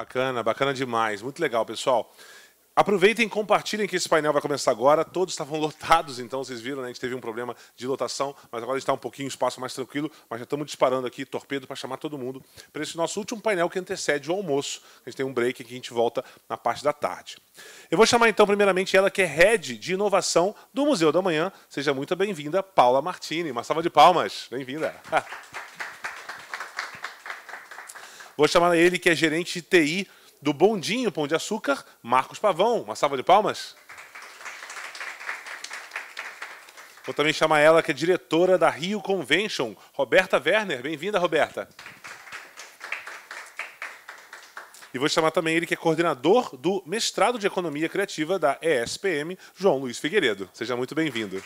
Bacana, bacana demais. Muito legal, pessoal. Aproveitem e compartilhem que esse painel vai começar agora. Todos estavam lotados, então vocês viram, né? A gente teve um problema de lotação, mas agora está um pouquinho espaço mais tranquilo. Mas já estamos disparando aqui torpedo para chamar todo mundo para esse nosso último painel que antecede o almoço. A gente tem um break aqui, a gente volta na parte da tarde. Eu vou chamar então primeiramente ela que é Head de Inovação do Museu da Manhã. Seja muito bem-vinda, Paula Martini. Uma salva de palmas. Bem-vinda. Vou chamar ele que é gerente de TI do Bondinho Pão de Açúcar, Marcos Pavão. Uma salva de palmas. Vou também chamar ela, que é diretora da Rio Convention, Roberta Werner. Bem-vinda, Roberta. E vou chamar também ele, que é coordenador do mestrado de Economia Criativa da ESPM, João Luiz Figueiredo. Seja muito bem-vindo.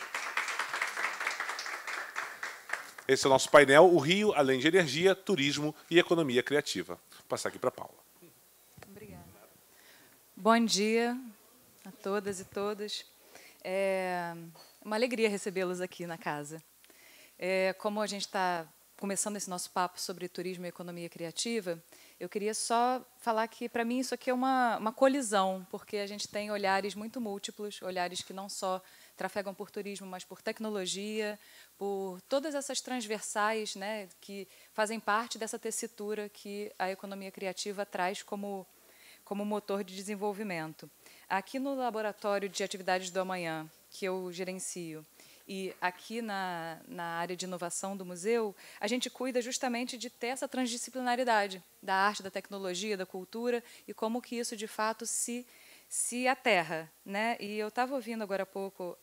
Esse é o nosso painel, o Rio, além de energia, turismo e economia criativa. Vou passar aqui para a Paula. Bom dia a todas e todos. É uma alegria recebê-los aqui na casa. Como a gente está começando esse nosso papo sobre turismo e economia criativa, eu queria só falar que, para mim, isso aqui é uma colisão, porque a gente tem olhares muito múltiplos, olhares que não só trafegam por turismo, mas por tecnologia, por todas essas transversais, né, que fazem parte dessa tessitura que a economia criativa traz como motor de desenvolvimento. Aqui no Laboratório de Atividades do Amanhã, que eu gerencio, e aqui na área de inovação do museu, a gente cuida justamente de ter essa transdisciplinaridade da arte, da tecnologia, da cultura, e como que isso, de fato, se aterra, né? E eu estava ouvindo agora há pouco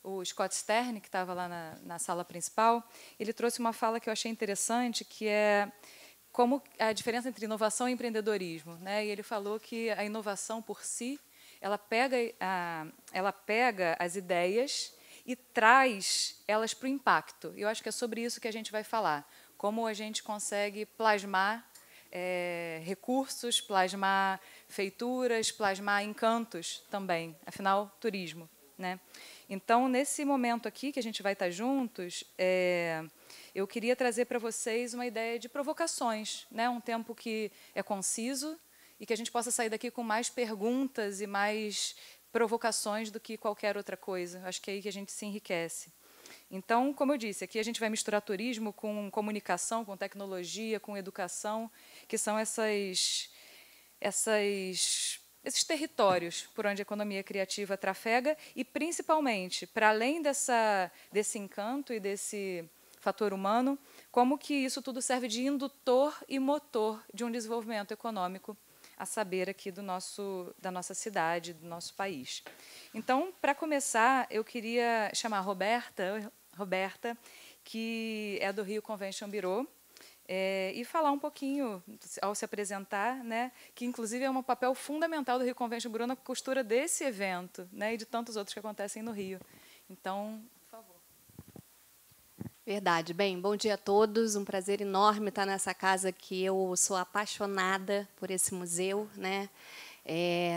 o Scott Stern, que estava lá na sala principal. Ele trouxe uma fala que eu achei interessante, que é como a diferença entre inovação e empreendedorismo, né? E ele falou que a inovação por si, ela pega as ideias e traz elas para o impacto. Eu acho que é sobre isso que a gente vai falar, como a gente consegue plasmar recursos, plasmar feituras, plasmar encantos também, afinal, turismo, né? Então, nesse momento aqui que a gente vai estar juntos, eu queria trazer para vocês uma ideia de provocações, né? Um tempo que é conciso e que a gente possa sair daqui com mais perguntas e mais provocações do que qualquer outra coisa. Acho que é aí que a gente se enriquece. Então, como eu disse, aqui a gente vai misturar turismo com comunicação, com tecnologia, com educação, que são esses territórios por onde a economia criativa trafega e, principalmente, para além desse encanto e desse fator humano, como que isso tudo serve de indutor e motor de um desenvolvimento econômico, a saber, aqui da nossa cidade, do nosso país. Então, para começar, eu queria chamar a Roberta, que é do Rio Convention Bureau, e falar um pouquinho, ao se apresentar, né, que, inclusive, é um papel fundamental do Rio Convention Bureau na costura desse evento, né, e de tantos outros que acontecem no Rio. Então, por favor. Verdade. Bem, bom dia a todos. Um prazer enorme estar nessa casa que eu sou apaixonada por esse museu, né?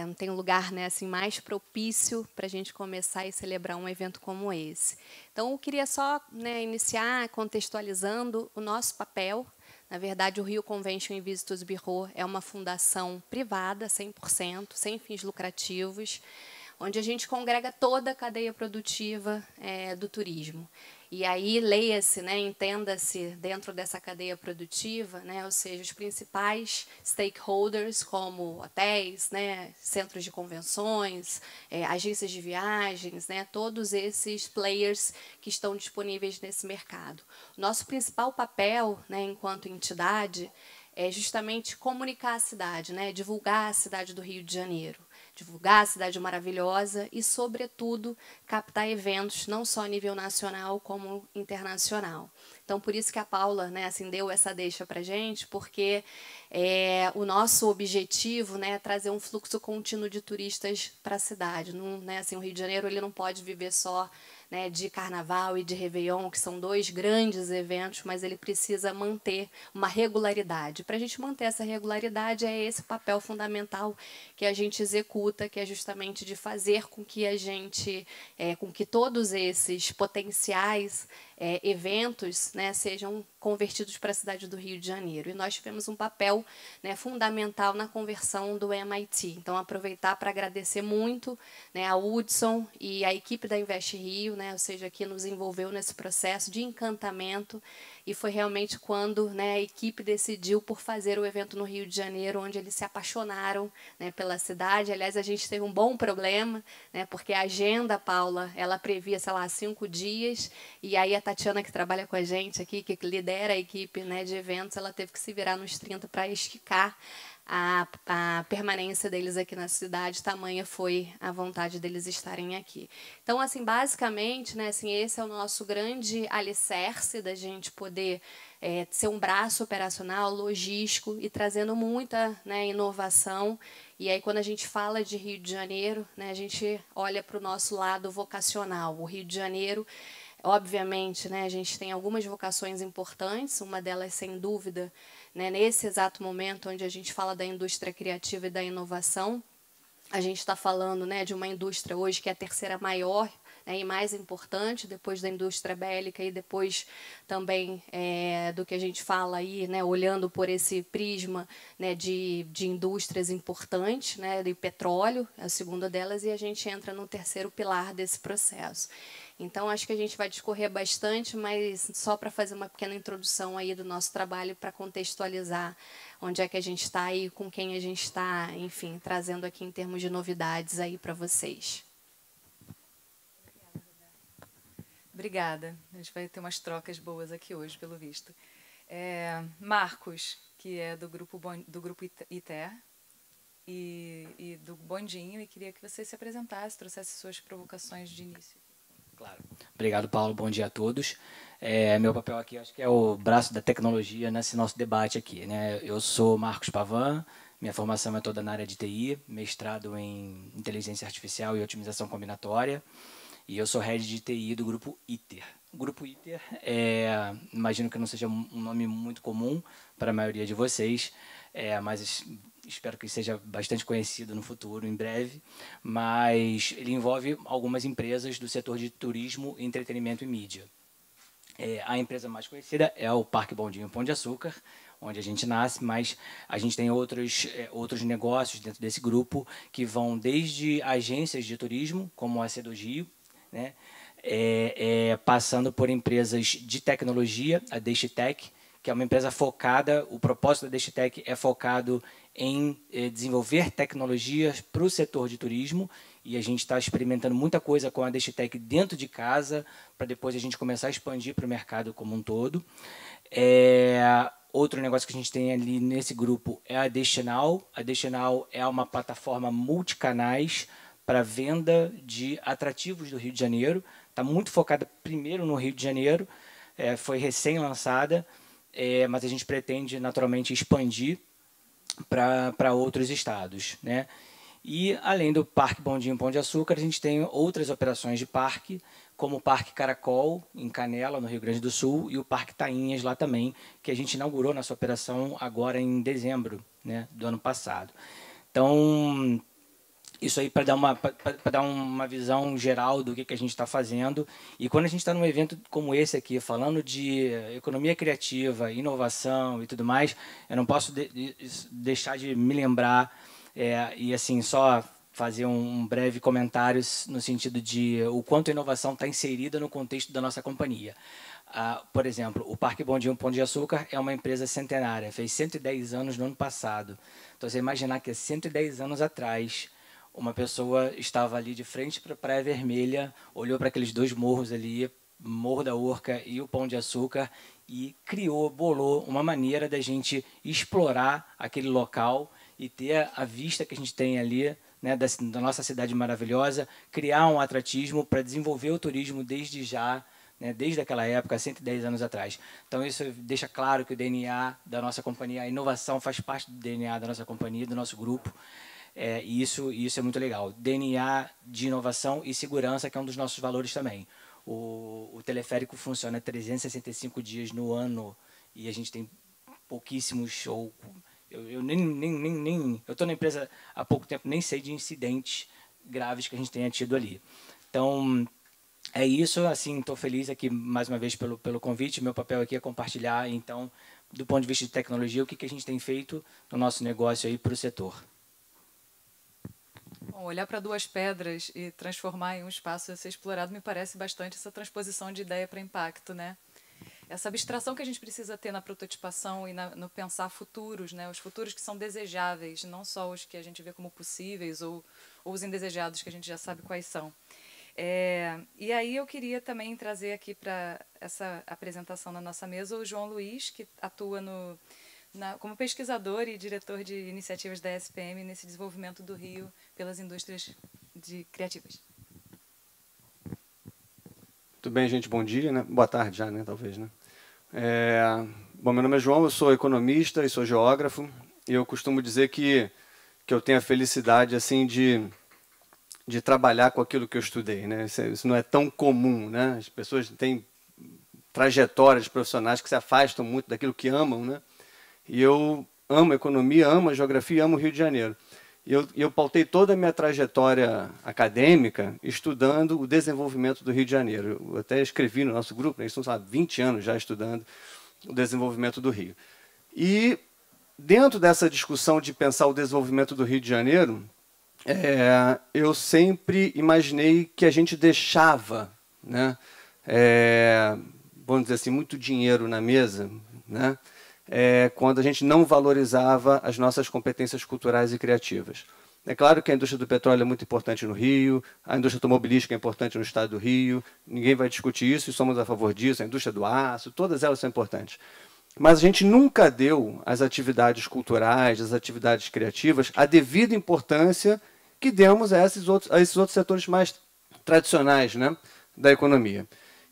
Não tem um lugar, né, assim, mais propício para a gente começar e celebrar um evento como esse. Então, eu queria só, né, iniciar contextualizando o nosso papel. Na verdade, o Rio Convention Visitors Bureau é uma fundação privada, 100%, sem fins lucrativos, onde a gente congrega toda a cadeia produtiva do turismo. E aí, leia-se, né, entenda-se dentro dessa cadeia produtiva, né, ou seja, os principais stakeholders, como hotéis, né, centros de convenções, agências de viagens, né, todos esses players que estão disponíveis nesse mercado. Nosso principal papel, né, enquanto entidade, é justamente comunicar a cidade, né, divulgar a cidade do Rio de Janeiro. Divulgar a cidade maravilhosa e, sobretudo, captar eventos não só a nível nacional como internacional. Então, por isso que a Paula, né, assim, deu essa deixa para a gente, porque o nosso objetivo, né, é trazer um fluxo contínuo de turistas para a cidade. Não, né, assim, o Rio de Janeiro ele não pode viver só, né, de Carnaval e de Réveillon, que são 2 grandes eventos, mas ele precisa manter uma regularidade. Para a gente manter essa regularidade, é esse papel fundamental que a gente executa, que é justamente de fazer com que a gente, com que todos esses potenciais eventos, né, sejam convertidos para a cidade do Rio de Janeiro. E nós tivemos um papel, né, fundamental na conversão do MIT. Então, aproveitar para agradecer muito, né, a Hudson e a equipe da Invest Rio, né, ou seja, que nos envolveu nesse processo de encantamento. E foi realmente quando, né, a equipe decidiu por fazer o evento no Rio de Janeiro, onde eles se apaixonaram, né, pela cidade. Aliás, a gente teve um bom problema, né, porque a agenda, Paula, ela previa, sei lá, 5 dias, e aí a Tatiana, que trabalha com a gente aqui, que lidera a equipe, né, de eventos, ela teve que se virar nos 30 para esticar a permanência deles aqui na cidade, tamanha foi a vontade deles estarem aqui. Então, assim, basicamente, né, assim, esse é o nosso grande alicerce da gente poder ser um braço operacional, logístico e trazendo muita, né, inovação. E aí, quando a gente fala de Rio de Janeiro, né, a gente olha para o nosso lado vocacional. O Rio de Janeiro, obviamente, né, a gente tem algumas vocações importantes, uma delas, sem dúvida, né, nesse exato momento onde a gente fala da indústria criativa e da inovação, a gente está falando, né, de uma indústria hoje que é a terceira maior, né, e mais importante, depois da indústria bélica e depois também do que a gente fala aí, né, olhando por esse prisma, né, de indústrias importantes, né, de petróleo, a segunda delas, e a gente entra no terceiro pilar desse processo. Então, acho que a gente vai discorrer bastante, mas só para fazer uma pequena introdução aí do nosso trabalho, para contextualizar onde é que a gente está e com quem a gente está, enfim, trazendo aqui em termos de novidades aí para vocês. Obrigada. A gente vai ter umas trocas boas aqui hoje, pelo visto. Marcos, que é do grupo ITER e do Bondinho, e queria que você se apresentasse, trouxesse suas provocações de início. Claro. Obrigado, Paulo. Bom dia a todos. Meu papel aqui, acho que é o braço da tecnologia nesse nosso debate aqui, né? Eu sou Marcos Pavan, minha formação é toda na área de TI, mestrado em inteligência artificial e otimização combinatória, e eu sou head de TI do grupo ITER. O grupo ITER, imagino que não seja um nome muito comum para a maioria de vocês, mas espero que seja bastante conhecido no futuro, em breve, mas ele envolve algumas empresas do setor de turismo, entretenimento e mídia. A empresa mais conhecida é o Parque Bondinho Pão de Açúcar, onde a gente nasce, mas a gente tem outros negócios dentro desse grupo que vão desde agências de turismo, como a Sedogio, né, passando por empresas de tecnologia, a Deixitec, que é uma empresa focada, o propósito da Deixitec é focado em desenvolver tecnologias para o setor de turismo, e a gente está experimentando muita coisa com a Deixitec dentro de casa, para depois a gente começar a expandir para o mercado como um todo. Outro negócio que a gente tem ali nesse grupo é a Destinal. A Destinal é uma plataforma multicanais para venda de atrativos do Rio de Janeiro. Está muito focada primeiro no Rio de Janeiro, foi recém-lançada, mas a gente pretende naturalmente expandir para outros estados, né? E, além do Parque Bondinho Pão de Açúcar, a gente tem outras operações de parque, como o Parque Caracol, em Canela, no Rio Grande do Sul, e o Parque Tainhas, lá também, que a gente inaugurou nossa operação agora em dezembro, né, do ano passado. Então, isso aí para dar uma visão geral do que a gente está fazendo. E quando a gente está num evento como esse aqui, falando de economia criativa, inovação e tudo mais, eu não posso deixar de me lembrar, e assim, só fazer um breve comentário no sentido de o quanto a inovação está inserida no contexto da nossa companhia. Por exemplo, o Parque Bondinho Pão de Açúcar é uma empresa centenária, fez 110 anos no ano passado. Então, você imaginar que há 110 anos atrás, uma pessoa estava ali de frente para a Praia Vermelha, olhou para aqueles 2 morros ali, Morro da Urca e o Pão de Açúcar, e bolou uma maneira da gente explorar aquele local e ter a vista que a gente tem ali, né, da nossa cidade maravilhosa, criar um atratismo para desenvolver o turismo desde já, né, desde aquela época, 110 anos atrás. Então, isso deixa claro que o DNA da nossa companhia, a inovação faz parte do DNA da nossa companhia, do nosso grupo. E isso é muito legal. DNA de inovação e segurança, que é um dos nossos valores também. O teleférico funciona 365 dias no ano e a gente tem pouquíssimos, ou eu estou na empresa há pouco tempo, nem sei de incidentes graves que a gente tenha tido ali. Então, é isso, assim, estou feliz aqui mais uma vez pelo convite. Meu papel aqui é compartilhar, então, do ponto de vista de tecnologia, o que a gente tem feito no nosso negócio aí para o setor. Bom, olhar para duas pedras e transformar em um espaço a ser explorado me parece bastante essa transposição de ideia para impacto, né? Essa abstração que a gente precisa ter na prototipação e no pensar futuros, né? Os futuros que são desejáveis, não só os que a gente vê como possíveis ou os indesejados que a gente já sabe quais são. E aí eu queria também trazer aqui para essa apresentação na nossa mesa o João Luiz, que atua como pesquisador e diretor de iniciativas da SPM nesse desenvolvimento do Rio pelas indústrias criativas. Tudo bem, gente? Bom dia, né? Boa tarde já, né? Talvez, né? Bom, meu nome é João, eu sou economista e sou geógrafo, e eu costumo dizer que eu tenho a felicidade, assim, de trabalhar com aquilo que eu estudei, né? Isso não é tão comum, né? As pessoas têm trajetórias profissionais que se afastam muito daquilo que amam, né? E eu amo economia, amo a geografia, amo o Rio de Janeiro. E eu pautei toda a minha trajetória acadêmica estudando o desenvolvimento do Rio de Janeiro. Eu até escrevi no nosso grupo, né, estamos há 20 anos já estudando o desenvolvimento do Rio. E dentro dessa discussão de pensar o desenvolvimento do Rio de Janeiro, eu sempre imaginei que a gente deixava, né, vamos dizer assim, muito dinheiro na mesa, né, quando a gente não valorizava as nossas competências culturais e criativas. É claro que a indústria do petróleo é muito importante no Rio, a indústria automobilística é importante no estado do Rio, ninguém vai discutir isso e somos a favor disso, a indústria do aço, todas elas são importantes. Mas a gente nunca deu às atividades culturais, às atividades criativas, a devida importância que demos a esses outros setores mais tradicionais, né, da economia.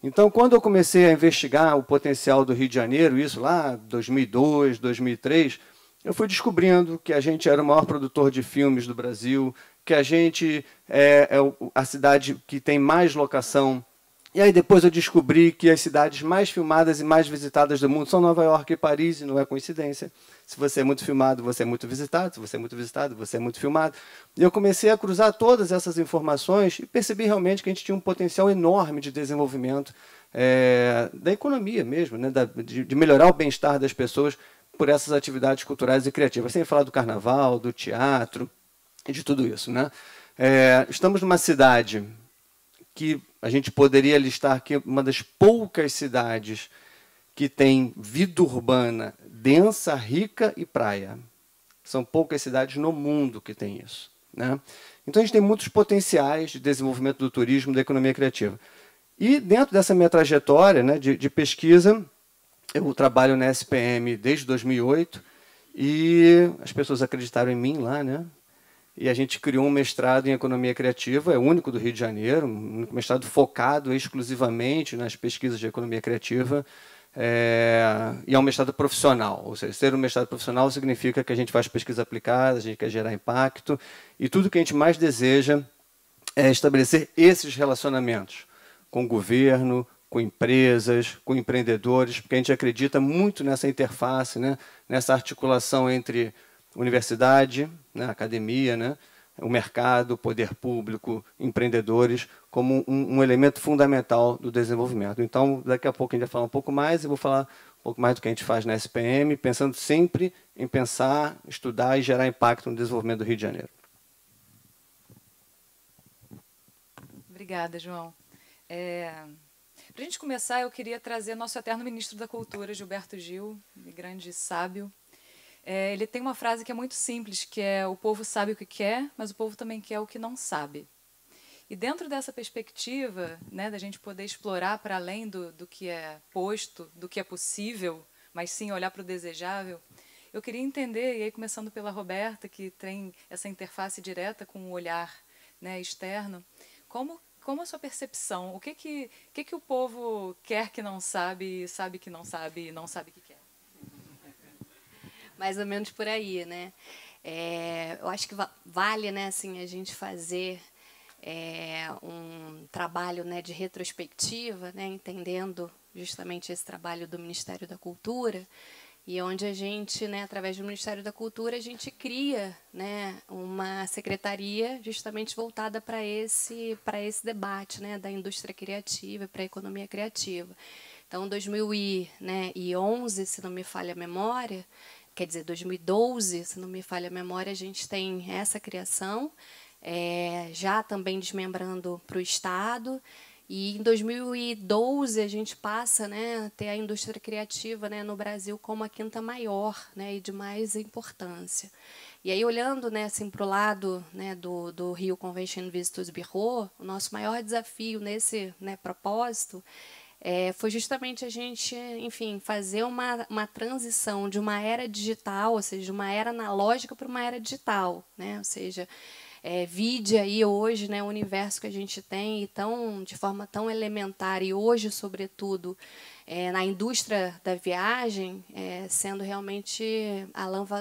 Então, quando eu comecei a investigar o potencial do Rio de Janeiro, isso lá em 2002, 2003, eu fui descobrindo que a gente era o maior produtor de filmes do Brasil, que a gente é a cidade que tem mais locação. E aí depois eu descobri que as cidades mais filmadas e mais visitadas do mundo são Nova York e Paris, e não é coincidência. Se você é muito filmado, você é muito visitado. Se você é muito visitado, você é muito filmado. E eu comecei a cruzar todas essas informações e percebi realmente que a gente tinha um potencial enorme de desenvolvimento da economia mesmo, né, de melhorar o bem-estar das pessoas por essas atividades culturais e criativas. Sem falar do carnaval, do teatro e de tudo isso, né? Estamos numa cidade que a gente poderia listar aqui uma das poucas cidades que tem vida urbana densa, rica e praia. São poucas cidades no mundo que têm isso, né? Então, a gente tem muitos potenciais de desenvolvimento do turismo, da economia criativa. E, dentro dessa minha trajetória, né, de pesquisa, eu trabalho na SPM desde 2008 e as pessoas acreditaram em mim lá, né? E a gente criou um mestrado em economia criativa, é o único do Rio de Janeiro, um mestrado focado exclusivamente nas pesquisas de economia criativa, e é um mestrado profissional. Ou seja, ser um mestrado profissional significa que a gente faz pesquisa aplicada, a gente quer gerar impacto, e tudo que a gente mais deseja é estabelecer esses relacionamentos com o governo, com empresas, com empreendedores, porque a gente acredita muito nessa interface, né, nessa articulação entre universidade, né, academia, né, o mercado, o poder público, empreendedores, como um elemento fundamental do desenvolvimento. Então, daqui a pouco a gente vai falar um pouco mais, e vou falar um pouco mais do que a gente faz na SPM, pensando sempre em pensar, estudar e gerar impacto no desenvolvimento do Rio de Janeiro. Obrigada, João. Para a gente começar, eu queria trazer nosso eterno ministro da Cultura, Gilberto Gil, grande sábio. Ele tem uma frase que é muito simples, que é: o povo sabe o que quer, mas o povo também quer o que não sabe. E dentro dessa perspectiva, né, da gente poder explorar para além do que é posto, do que é possível, mas sim olhar para o desejável, eu queria entender, e aí começando pela Roberta, que tem essa interface direta com o olhar, né, externo, como a sua percepção, o que o povo quer que não sabe, sabe que não sabe e não sabe que quer? Mais ou menos por aí, né? Eu acho que vale, né, assim, a gente fazer um trabalho, né, de retrospectiva, né, entendendo justamente esse trabalho do Ministério da Cultura, e onde a gente, né, através do Ministério da Cultura, a gente cria, né, uma secretaria justamente voltada para esse debate, né, da indústria criativa, para a economia criativa. Então, em 2011, se não me falha a memória, quer dizer, 2012, se não me falha a memória, a gente tem essa criação, já também desmembrando para o Estado. E em 2012 a gente passa, né, a ter a indústria criativa, né, no Brasil como a quinta maior, né, e de mais importância. E aí, olhando, né, assim, para o lado, né, do Rio Convention Visitors Bureau, o nosso maior desafio nesse, né, propósito foi justamente a gente, enfim, fazer uma transição de uma era digital, ou seja, de uma era analógica para uma era digital, né? Ou seja, vide aí hoje, né, o universo que a gente tem e de forma tão elementar e hoje, sobretudo, na indústria da viagem, sendo realmente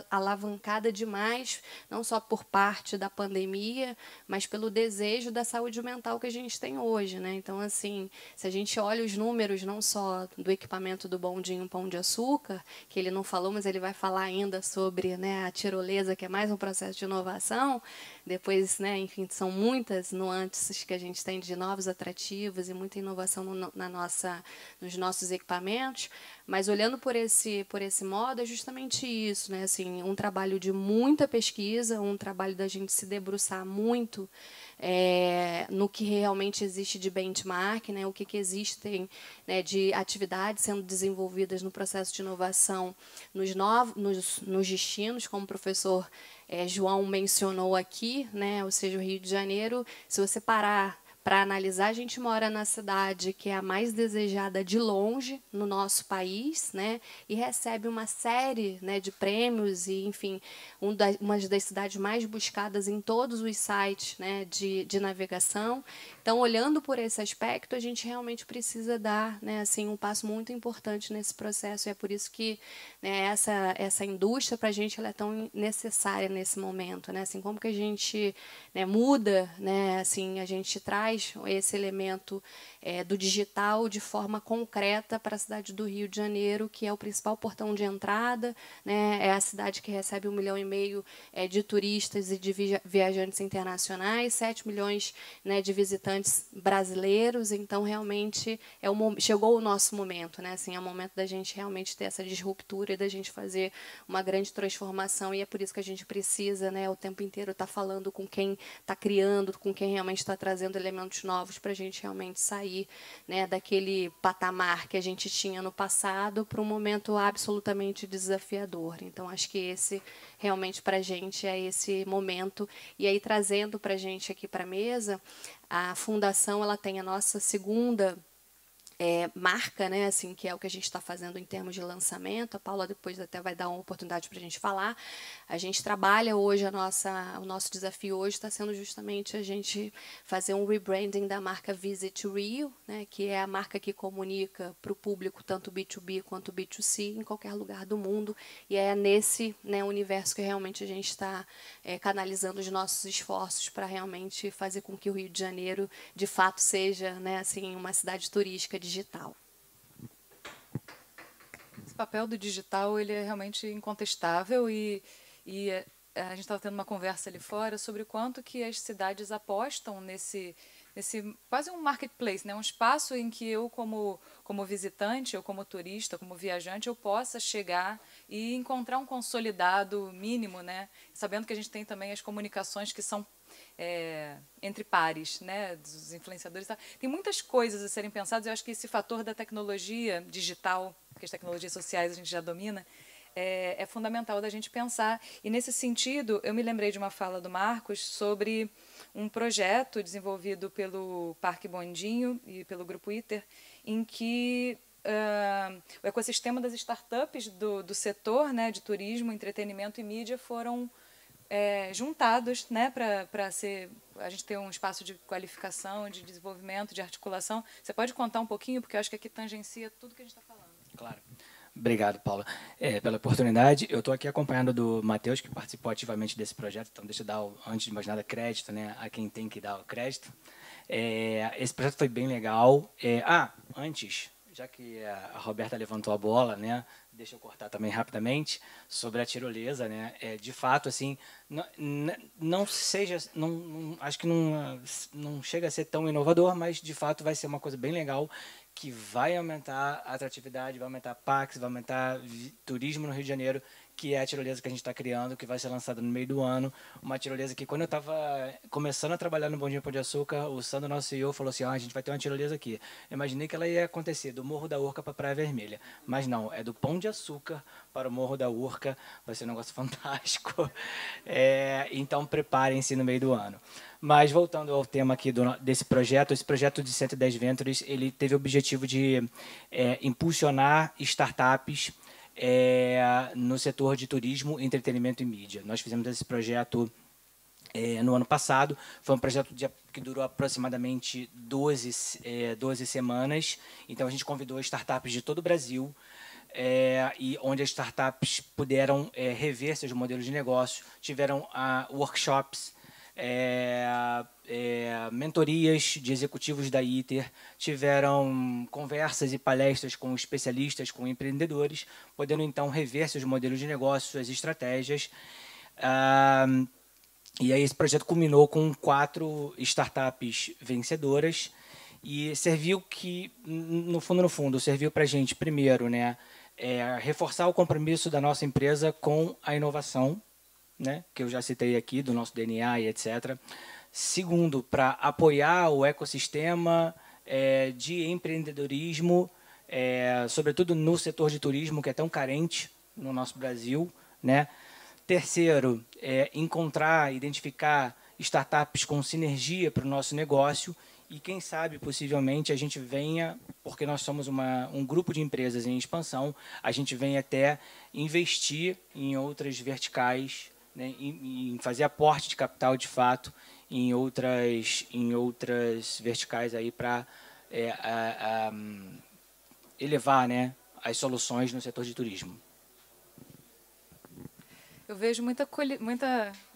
alavancada demais, não só por parte da pandemia, mas pelo desejo da saúde mental que a gente tem hoje, né? Então, assim, se a gente olha os números não só do equipamento do Bondinho Pão de Açúcar, que ele não falou, mas ele vai falar ainda sobre, né, a tirolesa, que é mais um processo de inovação. Depois, né, enfim, são muitas nuances que a gente tem de novos atrativos e muita inovação nos nossos equipamentos, mas olhando por esse modo é justamente isso, né? Assim, um trabalho de muita pesquisa, um trabalho da gente se debruçar muito no que realmente existe de benchmark, né? O que existem, né, de atividades sendo desenvolvidas no processo de inovação nos destinos, como o professor João mencionou aqui, né? Ou seja, o Rio de Janeiro, se você parar para analisar, a gente mora na cidade que é a mais desejada de longe no nosso país, né? E recebe uma série, né, de prêmios e, enfim, uma das cidades mais buscadas em todos os sites, né, de navegação. Então, olhando por esse aspecto, a gente realmente precisa dar, né, assim, um passo muito importante nesse processo. E é por isso que, né, essa indústria, para a gente, ela é tão necessária nesse momento, né? Assim, como que a gente, né, muda, né, assim, a gente traz esse elemento do digital de forma concreta para a cidade do Rio de Janeiro, que é o principal portão de entrada, né? É a cidade que recebe 1,5 milhão de turistas e de viajantes internacionais, 7 milhões, né, de visitantes brasileiros. Então, realmente, chegou o nosso momento, né? Assim, é o momento da gente realmente ter essa disruptura e da gente fazer uma grande transformação, e é por isso que a gente precisa, né, o tempo inteiro estar falando com quem está criando, com quem realmente está trazendo elementos novos para a gente realmente sair, né, daquele patamar que a gente tinha no passado para um momento absolutamente desafiador. Então, acho que esse realmente para a gente é esse momento. E aí, trazendo para a gente aqui para a mesa, a Fundação ela tem a nossa segunda marca, né, assim, que é o que a gente está fazendo em termos de lançamento. A Paula depois até vai dar uma oportunidade para a gente falar. A gente trabalha hoje, o nosso desafio hoje está sendo justamente a gente fazer um rebranding da marca Visit Rio, né, que é a marca que comunica para o público tanto B2B quanto B2C em qualquer lugar do mundo, e é nesse, né, universo que realmente a gente está canalizando os nossos esforços para realmente fazer com que o Rio de Janeiro de fato seja, né, assim, uma cidade turística digital. Esse papel do digital ele é realmente incontestável e a gente estava tendo uma conversa ali fora sobre o quanto que as cidades apostam nesse quase um marketplace, né? Um espaço em que eu, como visitante, ou como turista, como viajante, eu possa chegar e encontrar um consolidado mínimo, né? Sabendo que a gente tem também as comunicações que são entre pares, né, dos influenciadores. Tem muitas coisas a serem pensadas. Eu acho que esse fator da tecnologia digital, porque as tecnologias sociais a gente já domina, é fundamental da gente pensar. E, nesse sentido, eu me lembrei de uma fala do Marcos sobre um projeto desenvolvido pelo Parque Bondinho e pelo Grupo ITER, em que o ecossistema das startups do setor, né, de turismo, entretenimento e mídia foram juntados, né, para a gente ter um espaço de qualificação, de desenvolvimento, de articulação. Você pode contar um pouquinho, porque eu acho que aqui tangencia tudo que a gente está falando. Claro. Obrigado, Paula, pela oportunidade. Eu estou aqui acompanhando do Matheus, que participou ativamente desse projeto, então deixa eu dar, antes de mais nada, crédito, né, a quem tem que dar o crédito. Esse projeto foi bem legal. Antes, já que a Roberta levantou a bola, né, deixa eu cortar também rapidamente, sobre a tirolesa, né, de fato, assim, não seja, acho que não chega a ser tão inovador, mas, de fato, vai ser uma coisa bem legal, que vai aumentar a atratividade, vai aumentar a Pax, vai aumentar turismo no Rio de Janeiro, que é a tirolesa que a gente está criando, que vai ser lançada no meio do ano. Uma tirolesa que, quando eu estava começando a trabalhar no Bom Dia Pão de Açúcar, o Sandro, nosso CEO, falou assim, a gente vai ter uma tirolesa aqui. Eu imaginei que ela ia acontecer do Morro da Urca para a Praia Vermelha. Mas não, é do Pão de Açúcar para o Morro da Urca. Vai ser um negócio fantástico. Então, preparem-se no meio do ano. Mas, voltando ao tema aqui desse projeto, esse projeto de 110 Ventures, ele teve o objetivo de impulsionar startups no setor de turismo, entretenimento e mídia. Nós fizemos esse projeto no ano passado. Foi um projeto que durou aproximadamente 12 semanas. Então, a gente convidou startups de todo o Brasil, e onde as startups puderam rever seus modelos de negócio, tiveram workshops, mentorias de executivos da ITER, tiveram conversas e palestras com especialistas, com empreendedores, podendo então rever seus modelos de negócio, suas estratégias. E aí esse projeto culminou com 4 startups vencedoras e serviu que, no fundo, serviu para a gente, primeiro, né, reforçar o compromisso da nossa empresa com a inovação, né, que eu já citei aqui, do nosso DNA e etc. Segundo, para apoiar o ecossistema de empreendedorismo, sobretudo no setor de turismo, que é tão carente no nosso Brasil, né? Terceiro, identificar startups com sinergia para o nosso negócio e, quem sabe, possivelmente, a gente venha, porque nós somos um grupo de empresas em expansão, a gente venha até investir em outras verticais, né, em fazer aporte de capital, de fato, em outras verticais aí para elevar, né, as soluções no setor de turismo. Eu vejo muita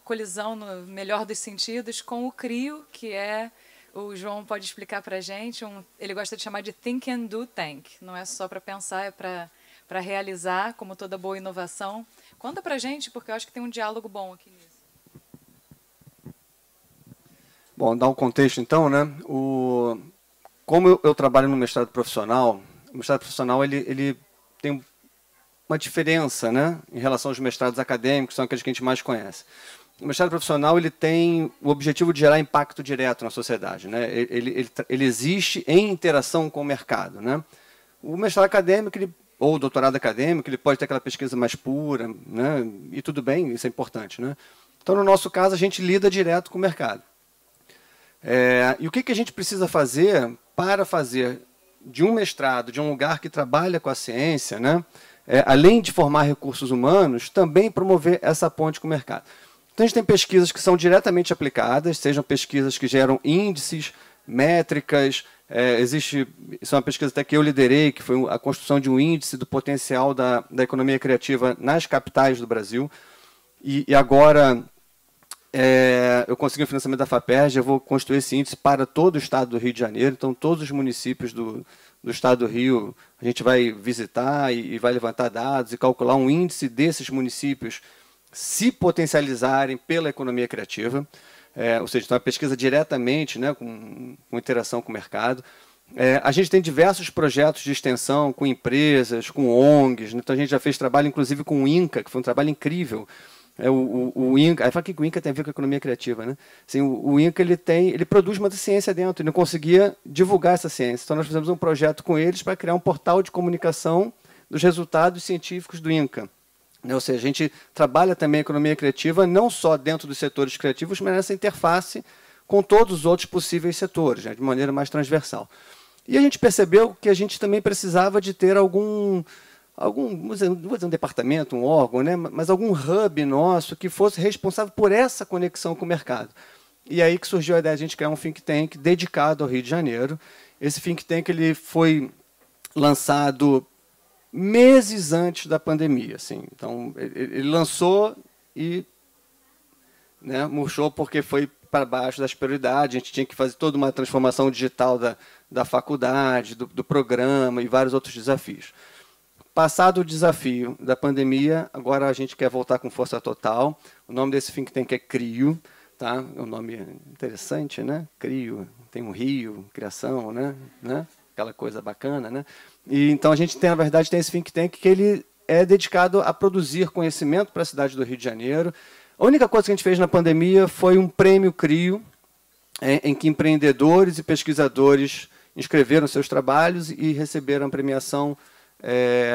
colisão, no melhor dos sentidos, com o CRIO, que o João pode explicar para a gente, ele gosta de chamar de Think and Do Tank. Não é só para pensar, é para realizar, como toda boa inovação. Conta para a gente, porque eu acho que tem um diálogo bom aqui nisso. Bom, dar um contexto então, né? Como eu trabalho no mestrado profissional, o mestrado profissional ele tem uma diferença, né, em relação aos mestrados acadêmicos, são aqueles que a gente mais conhece. O mestrado profissional ele tem o objetivo de gerar impacto direto na sociedade, né? Ele existe em interação com o mercado, né? O mestrado acadêmico ou o doutorado acadêmico, ele pode ter aquela pesquisa mais pura, né? E tudo bem, isso é importante, né? Então, no nosso caso, a gente lida direto com o mercado. E o que a gente precisa fazer para fazer de um mestrado, de um lugar que trabalha com a ciência, né? Além de formar recursos humanos, também promover essa ponte com o mercado. Então, a gente tem pesquisas que são diretamente aplicadas, sejam pesquisas que geram índices, métricas. Isso é uma pesquisa até que eu liderei, que foi a construção de um índice do potencial da economia criativa nas capitais do Brasil. E agora, eu consegui o financiamento da FAPERJ, eu vou construir esse índice para todo o estado do Rio de Janeiro. Então, todos os municípios do estado do Rio, a gente vai visitar e vai levantar dados e calcular um índice desses municípios se potencializarem pela economia criativa. Ou seja, então, a pesquisa diretamente, né, com interação com o mercado. A gente tem diversos projetos de extensão com empresas, com ONGs. Né? Então, a gente já fez trabalho, inclusive, com o INCA, que foi um trabalho incrível. O INCA, aí fala que o INCA tem a ver com a economia criativa, né? Assim, o INCA ele produz muita ciência dentro, ele não conseguia divulgar essa ciência. Então, nós fizemos um projeto com eles para criar um portal de comunicação dos resultados científicos do INCA. Ou seja, a gente trabalha também a economia criativa não só dentro dos setores criativos, mas nessa interface com todos os outros possíveis setores, né, de maneira mais transversal. E a gente percebeu que a gente também precisava de ter não vou dizer um departamento, um órgão, né, mas algum hub nosso que fosse responsável por essa conexão com o mercado. E aí que surgiu a ideia de a gente criar um think tank dedicado ao Rio de Janeiro. Esse think tank ele foi lançado meses antes da pandemia. Assim. Então, ele lançou e, né, murchou porque foi para baixo das prioridades. A gente tinha que fazer toda uma transformação digital da faculdade, do programa e vários outros desafios. Passado o desafio da pandemia, agora a gente quer voltar com força total. O nome desse think tank é CRIO. Tá? É um nome interessante, né? CRIO, tem um rio, criação, né? Aquela coisa bacana, né? E então a gente tem, na verdade, tem esse think tank que ele é dedicado a produzir conhecimento para a cidade do Rio de Janeiro. A única coisa que a gente fez na pandemia foi um prêmio CRIO, em que empreendedores e pesquisadores inscreveram seus trabalhos e receberam a premiação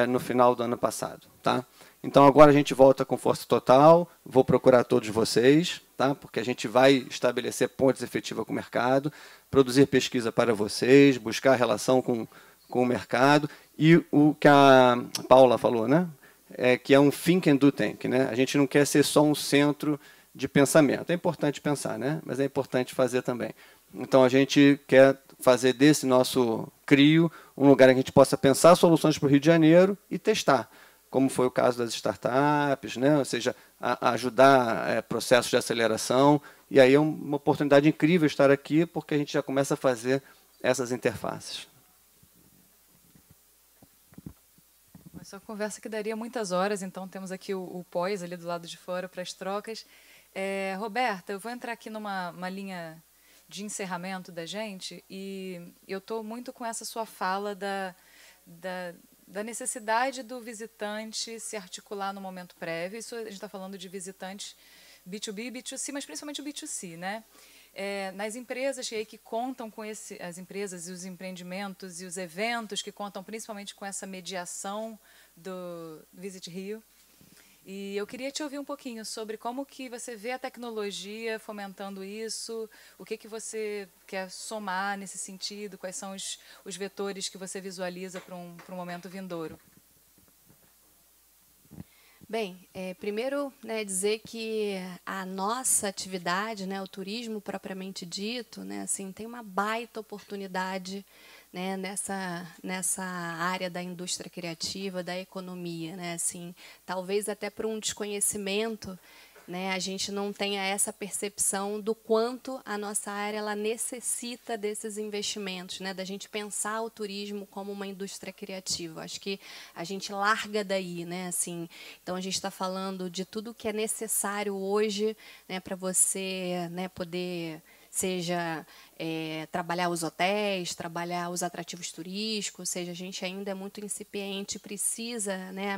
no final do ano passado, tá? Então, agora a gente volta com força total, vou procurar todos vocês, tá? Porque a gente vai estabelecer pontes efetivas com o mercado, produzir pesquisa para vocês, buscar relação com o mercado, e o que a Paula falou, né? Que é um think and do tank, né? A gente não quer ser só um centro de pensamento. É importante pensar, né? Mas é importante fazer também. Então, a gente quer fazer desse nosso CRIO um lugar em que a gente possa pensar soluções para o Rio de Janeiro e testar, como foi o caso das startups, né? Ou seja, ajudar processos de aceleração. E aí é uma oportunidade incrível estar aqui, porque a gente já começa a fazer essas interfaces. Essa é uma conversa que daria muitas horas, então temos aqui o pós ali do lado de fora para as trocas. Roberta, eu vou entrar aqui numa linha de encerramento da gente, e eu estou muito com essa sua fala da necessidade do visitante se articular no momento prévio. Isso a gente está falando de visitantes B2B e B2C, mas principalmente o B2C, né? Nas empresas que contam com as empresas e os empreendimentos e os eventos que contam principalmente com essa mediação do Visit Rio. E eu queria te ouvir um pouquinho sobre como que você vê a tecnologia fomentando isso, o que você quer somar nesse sentido, quais são os vetores que você visualiza para um momento vindouro. Bem, primeiro, né, dizer que a nossa atividade, né, o turismo propriamente dito, né, assim, tem uma baita oportunidade, né, nessa área da indústria criativa, da economia, né, assim, talvez até por um desconhecimento, né, a gente não tenha essa percepção do quanto a nossa área ela necessita desses investimentos, né, da gente pensar o turismo como uma indústria criativa. Acho que a gente larga daí, né, assim. Então a gente está falando de tudo que é necessário hoje, né, para você, né, poder seja trabalhar os hotéis, trabalhar os atrativos turísticos, ou seja, a gente ainda é muito incipiente, precisa, né,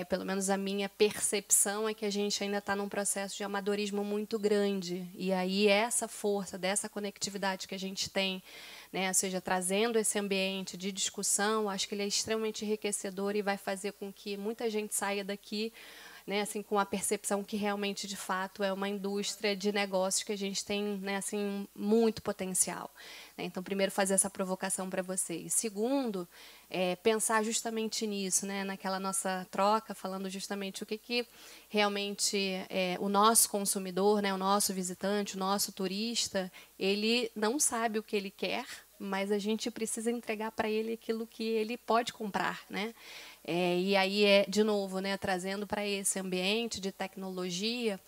pelo menos a minha percepção é que a gente ainda está num processo de amadorismo muito grande, e aí essa força dessa conectividade que a gente tem, né, ou seja, trazendo esse ambiente de discussão, acho que ele é extremamente enriquecedor e vai fazer com que muita gente saia daqui, né, assim, com a percepção que realmente, de fato, é uma indústria de negócios que a gente tem, né, assim, muito potencial. Então, primeiro, fazer essa provocação para vocês. Segundo, pensar justamente nisso, né, naquela nossa troca, falando justamente o que realmente o nosso consumidor, né, o nosso visitante, o nosso turista, ele não sabe o que ele quer, mas a gente precisa entregar para ele aquilo que ele pode comprar, né? E aí, de novo, né, trazendo para esse ambiente de tecnologia,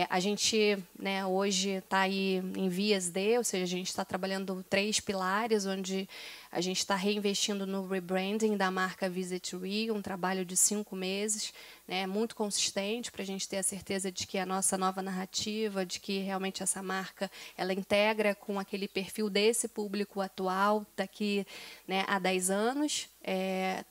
a gente, né, hoje está aí em vias ou seja, a gente está trabalhando 3 pilares, onde a gente está reinvestindo no rebranding da marca Visit Rio, um trabalho de 5 meses, né, muito consistente, para a gente ter a certeza de que a nossa nova narrativa, de que realmente essa marca ela integra com aquele perfil desse público atual daqui, né, a 10 anos.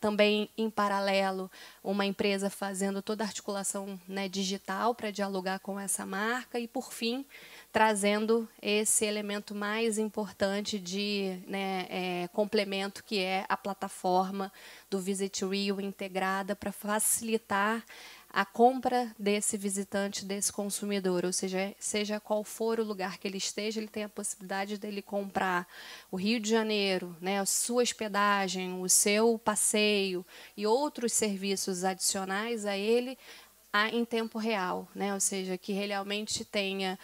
Também, em paralelo, uma empresa fazendo toda a articulação, né, digital para dialogar com essa marca e, por fim, trazendo esse elemento mais importante de, né, complemento, que é a plataforma do Visit Rio integrada para facilitar a compra desse visitante, desse consumidor, ou seja qual for o lugar que ele esteja, ele tem a possibilidade dele comprar o Rio de Janeiro, né, a sua hospedagem, o seu passeio e outros serviços adicionais a ele em tempo real, né? Ou seja, que realmente tenha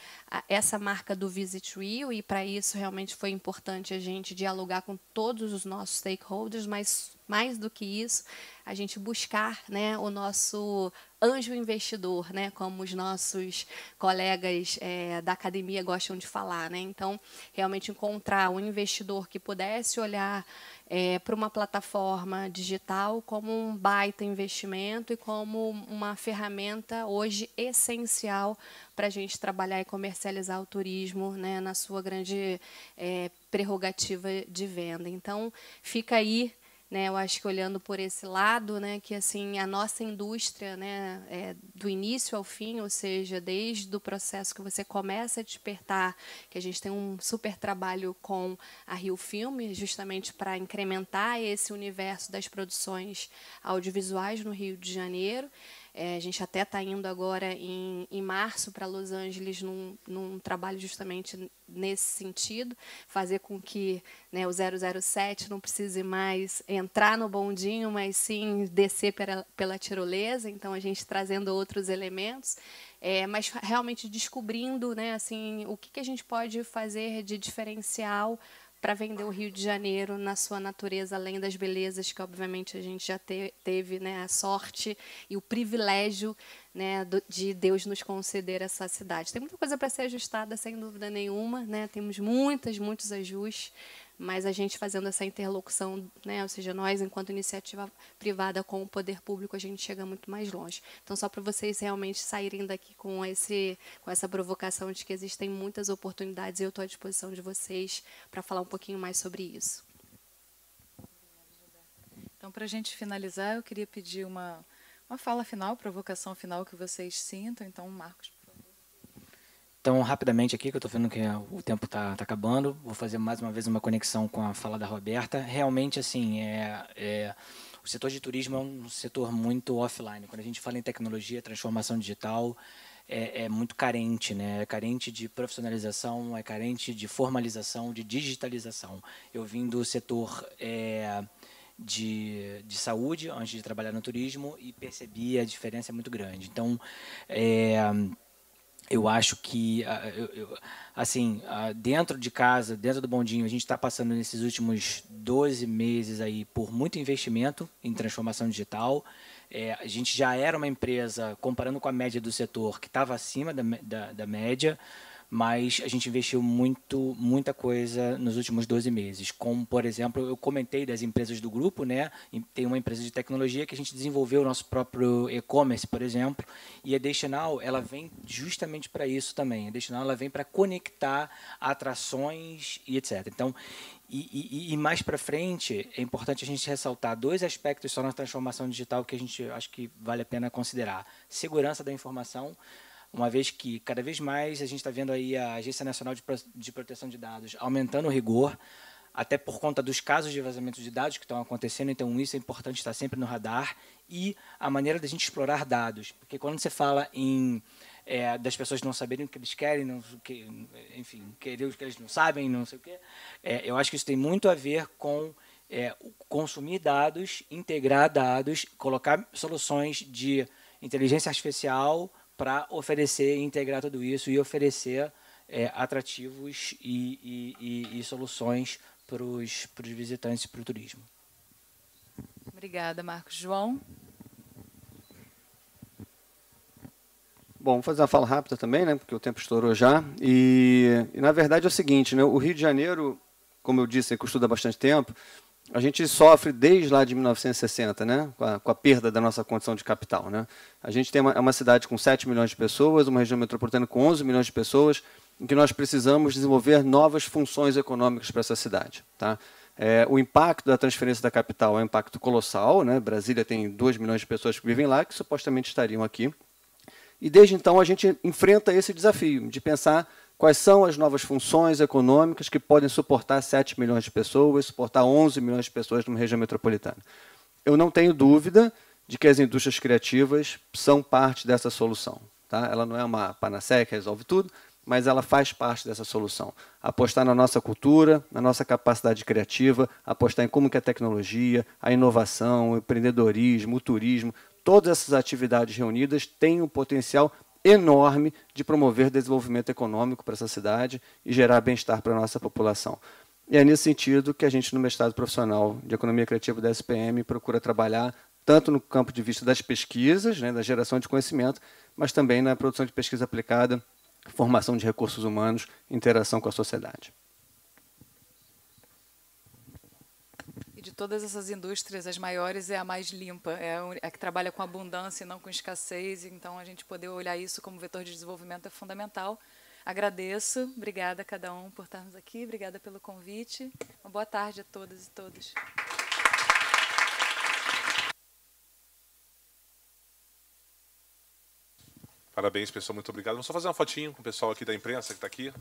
essa marca do Visit Rio, e para isso realmente foi importante a gente dialogar com todos os nossos stakeholders, mas mais do que isso, a gente buscar, né, o nosso anjo investidor, né, como os nossos colegas da academia gostam de falar, né? Então, realmente encontrar um investidor que pudesse olhar para uma plataforma digital como um baita investimento e como uma ferramenta hoje essencial para a gente trabalhar e comercializar o turismo, né, na sua grande prerrogativa de venda. Então, fica aí, né, eu acho que olhando por esse lado, né, que assim a nossa indústria, né, do início ao fim, ou seja, desde o processo que você começa a despertar, que a gente tem um super trabalho com a Rio Filme, justamente para incrementar esse universo das produções audiovisuais no Rio de Janeiro. A gente até está indo agora em março para Los Angeles num trabalho justamente nesse sentido, fazer com que, né, o 007 não precise mais entrar no bondinho, mas sim descer pela tirolesa. Então, a gente trazendo outros elementos, mas realmente descobrindo, né, assim, o que a gente pode fazer de diferencial para vender o Rio de Janeiro na sua natureza, além das belezas que, obviamente, a gente já teve, né, a sorte e o privilégio, né, de Deus nos conceder essa cidade. Tem muita coisa para ser ajustada, sem dúvida nenhuma, né? Temos muitos ajustes, mas a gente fazendo essa interlocução, né, ou seja, nós, enquanto iniciativa privada com o poder público, a gente chega muito mais longe. Então, só para vocês realmente saírem daqui com essa provocação de que existem muitas oportunidades, e eu estou à disposição de vocês para falar um pouquinho mais sobre isso. Então, para a gente finalizar, eu queria pedir uma fala final, provocação final que vocês sintam. Então, Marcos, por favor. Então, rapidamente aqui, que eu estou vendo que o tempo está acabando, vou fazer mais uma vez uma conexão com a fala da Roberta. Realmente, assim, o setor de turismo é um setor muito offline. Quando a gente fala em tecnologia, transformação digital, é muito carente, né? É carente de profissionalização, é carente de formalização, de digitalização. Eu vim do setor de saúde, antes de trabalhar no turismo, e percebi a diferença é muito grande. Então, eu acho que, assim, dentro de casa, dentro do bondinho, a gente está passando nesses últimos 12 meses aí por muito investimento em transformação digital. A gente já era uma empresa, comparando com a média do setor, que estava acima da média, mas a gente investiu muita coisa nos últimos 12 meses. Como, por exemplo, eu comentei das empresas do grupo, né? Tem uma empresa de tecnologia que a gente desenvolveu o nosso próprio e-commerce, por exemplo, e a Destinaw, ela vem justamente para isso também. A Destinaw, ela vem para conectar atrações e etc. Então, e mais para frente, é importante a gente ressaltar dois aspectos só na transformação digital que a gente acho que vale a pena considerar. Segurança da informação, uma vez que, cada vez mais, a gente está vendo aí a Agência Nacional de Proteção de Dados aumentando o rigor, até por conta dos casos de vazamento de dados que estão acontecendo, então isso é importante estar sempre no radar, e a maneira da gente explorar dados, porque quando você fala em das pessoas não saberem o que eles querem, enfim, querer o que eles não sabem, não sei o quê, eu acho que isso tem muito a ver com consumir dados, integrar dados, colocar soluções de inteligência artificial para oferecer e integrar tudo isso e oferecer atrativos e soluções para os visitantes e para o turismo. Obrigada, Marcos. João? Bom, vou fazer uma fala rápida também, né, porque o tempo estourou já. E na verdade é o seguinte, né, o Rio de Janeiro, como eu disse, que estuda há bastante tempo, a gente sofre desde lá de 1960, né, com a perda da nossa condição de capital. Né? A gente tem uma cidade com 7 milhões de pessoas, uma região metropolitana com 11 milhões de pessoas, em que nós precisamos desenvolver novas funções econômicas para essa cidade. Tá? O impacto da transferência da capital é um impacto colossal. Né? Brasília tem 2 milhões de pessoas que vivem lá, que supostamente estariam aqui. E desde então a gente enfrenta esse desafio de pensar quais são as novas funções econômicas que podem suportar 7 milhões de pessoas, suportar 11 milhões de pessoas numa região metropolitana. Eu não tenho dúvida de que as indústrias criativas são parte dessa solução. Tá? Ela não é uma panaceia que resolve tudo, mas ela faz parte dessa solução. Apostar na nossa cultura, na nossa capacidade criativa, apostar em como que a tecnologia, a inovação, o empreendedorismo, o turismo, todas essas atividades reunidas têm um potencial enorme de promover desenvolvimento econômico para essa cidade e gerar bem-estar para a nossa população. E é nesse sentido que a gente, no mestrado profissional de Economia Criativa da SPM, procura trabalhar tanto no campo de vista das pesquisas, né, da geração de conhecimento, mas também na produção de pesquisa aplicada, formação de recursos humanos, interação com a sociedade. E de todas essas indústrias, as maiores é a mais limpa, é a que trabalha com abundância e não com escassez. Então, a gente poder olhar isso como vetor de desenvolvimento é fundamental. Agradeço, obrigada a cada um por estarmos aqui, obrigada pelo convite. Uma boa tarde a todas e todos. Parabéns, pessoal, muito obrigado. Vamos só fazer uma fotinho com o pessoal aqui da imprensa que está aqui.